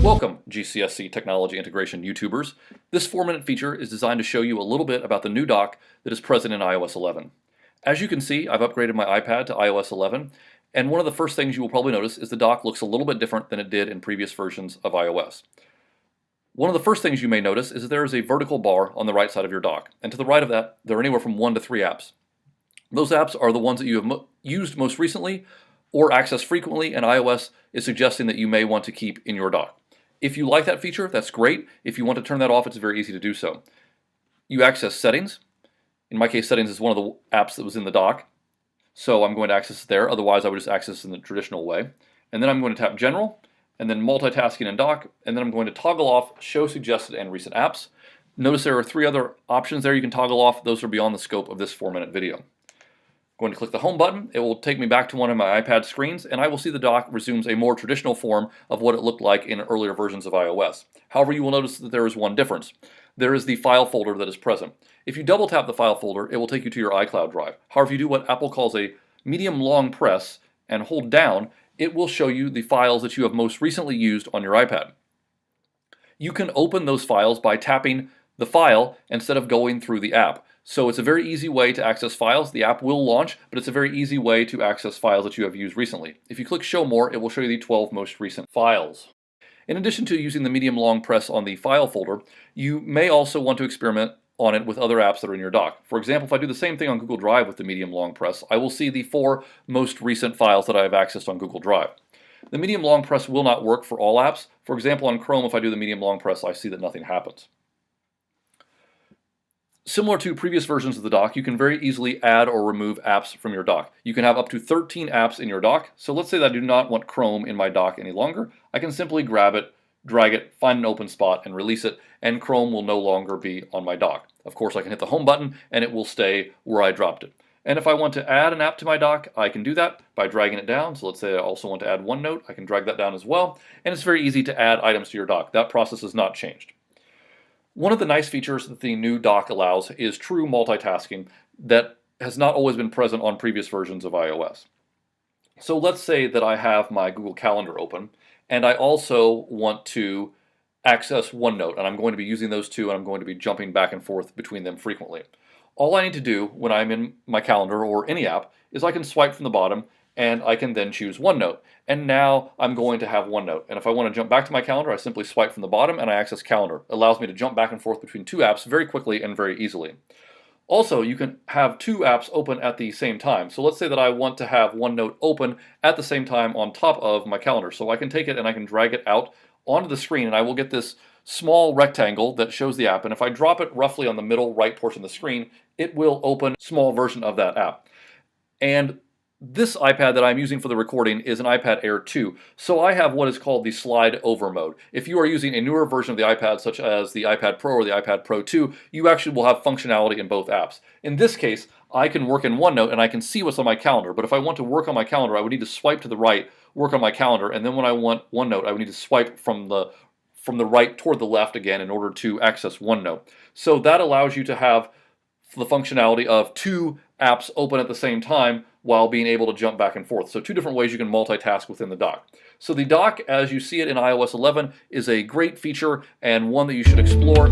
Welcome, GCSC Technology Integration YouTubers. This 4-minute feature is designed to show you a little bit about the new dock that is present in iOS 11. As you can see, I've upgraded my iPad to iOS 11, and one of the first things you will probably notice is the dock looks a little bit different than it did in previous versions of iOS. One of the first things you may notice is that there is a vertical bar on the right side of your dock, and to the right of that, there are anywhere from 1 to 3 apps. Those apps are the ones that you have used most recently or accessed frequently, and iOS is suggesting that you may want to keep in your dock. If you like that feature, that's great. If you want to turn that off, it's very easy to do so. You access Settings. In my case, Settings is one of the apps that was in the dock, so I'm going to access it there. Otherwise, I would just access it in the traditional way. And then I'm going to tap General, and then Multitasking and Dock, and then I'm going to toggle off Show Suggested and Recent Apps. Notice there are 3 other options there you can toggle off. Those are beyond the scope of this 4-minute video. Going to click the Home button. It will take me back to one of my iPad screens, and I will see the dock resumes a more traditional form of what it looked like in earlier versions of iOS. However, you will notice that there is one difference. There is the file folder that is present. If you double tap the file folder, it will take you to your iCloud drive. However, if you do what Apple calls a medium long press and hold down, it will show you the files that you have most recently used on your iPad. You can open those files by tapping the file instead of going through the app. So it's a very easy way to access files. The app will launch, but it's a very easy way to access files that you have used recently. If you click Show More, it will show you the 12 most recent files. In addition to using the medium long press on the file folder, you may also want to experiment on it with other apps that are in your dock. For example, if I do the same thing on Google Drive with the medium long press, I will see the 4 most recent files that I have accessed on Google Drive. The medium long press will not work for all apps. For example, on Chrome, if I do the medium long press, I see that nothing happens. Similar to previous versions of the dock, you can very easily add or remove apps from your dock. You can have up to 13 apps in your dock. So let's say that I do not want Chrome in my dock any longer. I can simply grab it, drag it, find an open spot, and release it, and Chrome will no longer be on my dock. Of course, I can hit the Home button, and it will stay where I dropped it. And if I want to add an app to my dock, I can do that by dragging it down. So let's say I also want to add OneNote. I can drag that down as well. And it's very easy to add items to your dock. That process has not changed. One of the nice features that the new dock allows is true multitasking that has not always been present on previous versions of iOS. So let's say that I have my Google Calendar open, and I also want to access OneNote, and I'm going to be using those two, and I'm going to be jumping back and forth between them frequently. All I need to do when I'm in my calendar or any app is I can swipe from the bottom, and I can then choose OneNote. And now I'm going to have OneNote. And if I want to jump back to my calendar, I simply swipe from the bottom and I access Calendar. It allows me to jump back and forth between 2 apps very quickly and very easily. Also, you can have 2 apps open at the same time. So let's say that I want to have OneNote open at the same time on top of my calendar. So I can take it and I can drag it out onto the screen, and I will get this small rectangle that shows the app. And if I drop it roughly on the middle right portion of the screen, it will open a small version of that app. And this iPad that I'm using for the recording is an iPad Air 2, so I have what is called the slide over mode. If you are using a newer version of the iPad, such as the iPad Pro or the iPad Pro 2, you actually will have functionality in both apps. In this case, I can work in OneNote and I can see what's on my calendar, but if I want to work on my calendar, I would need to swipe to the right, work on my calendar, and then when I want OneNote, I would need to swipe from the right toward the left again in order to access OneNote. So that allows you to have the functionality of 2 apps open at the same time while being able to jump back and forth. So 2 different ways you can multitask within the dock. So the dock, as you see it in iOS 11, is a great feature and one that you should explore.